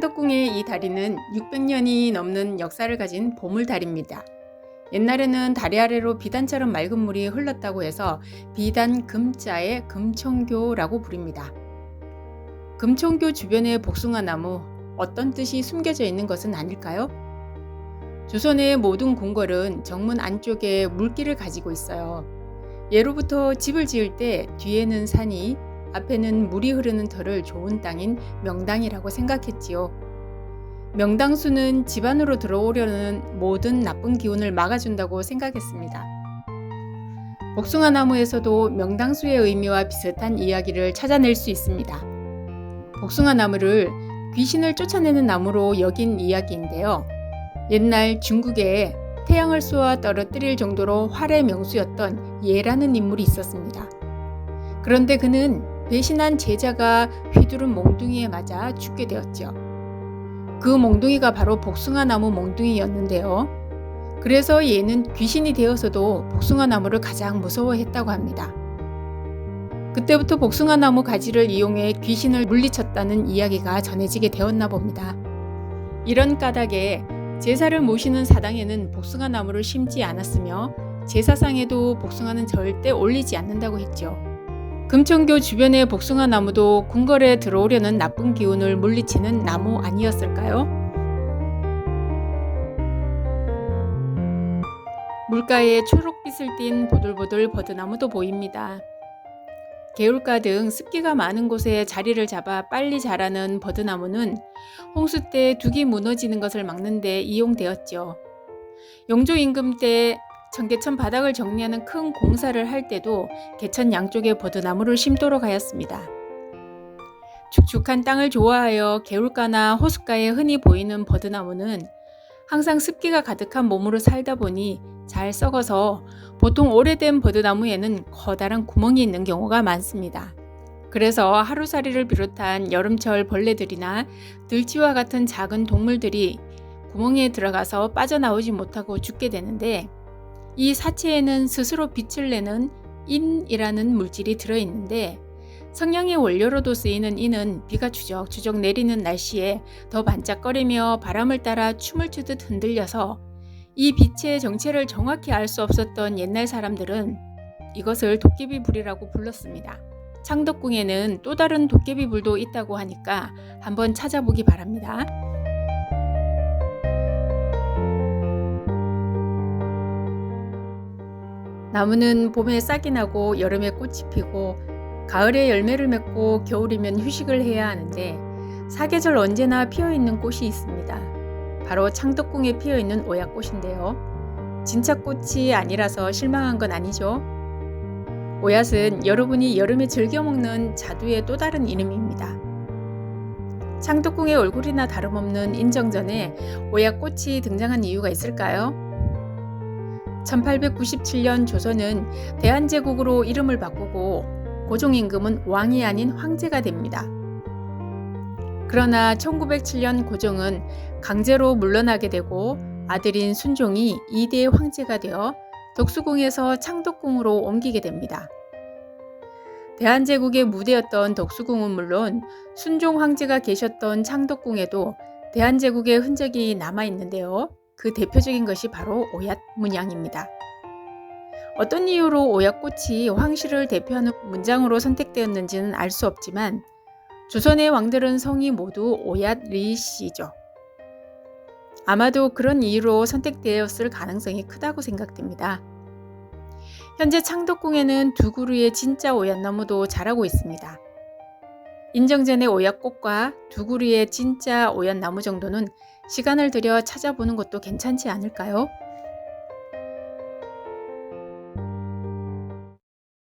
창덕궁의 이 다리는 600년이 넘는 역사를 가진 보물다리입니다. 옛날에는 다리 아래로 비단처럼 맑은 물이 흘렀다고 해서 비단 금자의 금총교라고 부릅니다. 금총교 주변의 복숭아나무, 어떤 뜻이 숨겨져 있는 것은 아닐까요? 조선의 모든 궁궐은 정문 안쪽에 물길을 가지고 있어요. 예로부터 집을 지을 때 뒤에는 산이, 앞에는 물이 흐르는 터를 좋은 땅인 명당이라고 생각했지요. 명당수는 집 안으로 들어오려는 모든 나쁜 기운을 막아준다고 생각했습니다. 복숭아나무에서도 명당수의 의미와 비슷한 이야기를 찾아낼 수 있습니다. 복숭아나무를 귀신을 쫓아내는 나무로 여긴 이야기인데요. 옛날 중국에 태양을 쏘아 떨어뜨릴 정도로 활의 명수였던 예라는 인물이 있었습니다. 그런데 그는 배신한 제자가 휘두른 몽둥이에 맞아 죽게 되었죠. 그 몽둥이가 바로 복숭아나무 몽둥이였는데요. 그래서 얘는 귀신이 되어서도 복숭아나무를 가장 무서워했다고 합니다. 그때부터 복숭아나무 가지를 이용해 귀신을 물리쳤다는 이야기가 전해지게 되었나 봅니다. 이런 까닭에 제사를 모시는 사당에는 복숭아나무를 심지 않았으며 제사상에도 복숭아는 절대 올리지 않는다고 했죠. 금총교 주변의 복숭아나무도 궁궐에 들어오려는 나쁜 기운을 물리치는 나무 아니었을까요? 물가에 초록빛을 띤 보들보들 버드나무도 보입니다. 개울가 등 습기가 많은 곳에 자리를 잡아 빨리 자라는 버드나무는 홍수 때 둑이 무너지는 것을 막는 데 이용되었죠. 영조 임금 때 청계천 바닥을 정리하는 큰 공사를 할 때도 개천 양쪽에 버드나무를 심도록 하였습니다. 축축한 땅을 좋아하여 개울가나 호숫가에 흔히 보이는 버드나무는 항상 습기가 가득한 몸으로 살다 보니 잘 썩어서 보통 오래된 버드나무에는 커다란 구멍이 있는 경우가 많습니다. 그래서 하루살이를 비롯한 여름철 벌레들이나 들쥐와 같은 작은 동물들이 구멍에 들어가서 빠져나오지 못하고 죽게 되는데, 이 사체에는 스스로 빛을 내는 인이라는 물질이 들어있는데, 성냥의 원료로도 쓰이는 인은 비가 추적추적 내리는 날씨에 더 반짝거리며 바람을 따라 춤을 추듯 흔들려서 이 빛의 정체를 정확히 알 수 없었던 옛날 사람들은 이것을 도깨비불이라고 불렀습니다. 창덕궁에는 또 다른 도깨비불도 있다고 하니까 한번 찾아보기 바랍니다. 나무는 봄에 싹이 나고 여름에 꽃이 피고 가을에 열매를 맺고 겨울이면 휴식을 해야 하는데 사계절 언제나 피어있는 꽃이 있습니다. 바로 창덕궁에 피어있는 오얏꽃인데요. 진짜 꽃이 아니라서 실망한 건 아니죠. 오얏은 여러분이 여름에 즐겨 먹는 자두의 또 다른 이름입니다. 창덕궁의 얼굴이나 다름없는 인정전에 오얏꽃이 등장한 이유가 있을까요? 1897년 조선은 대한제국으로 이름을 바꾸고 고종 임금은 왕이 아닌 황제가 됩니다. 그러나 1907년 고종은 강제로 물러나게 되고 아들인 순종이 2대 황제가 되어 덕수궁에서 창덕궁으로 옮기게 됩니다. 대한제국의 무대였던 덕수궁은 물론 순종 황제가 계셨던 창덕궁에도 대한제국의 흔적이 남아있는데요. 그 대표적인 것이 바로 오얏 문양입니다. 어떤 이유로 오얏꽃이 황실을 대표하는 문장으로 선택되었는지는 알 수 없지만 조선의 왕들은 성이 모두 오얏 리씨죠. 아마도 그런 이유로 선택되었을 가능성이 크다고 생각됩니다. 현재 창덕궁에는 두 그루의 진짜 오얏나무도 자라고 있습니다. 인정전의 오얏꽃과 두 그루의 진짜 오얏나무 정도는 시간을 들여 찾아보는 것도 괜찮지 않을까요?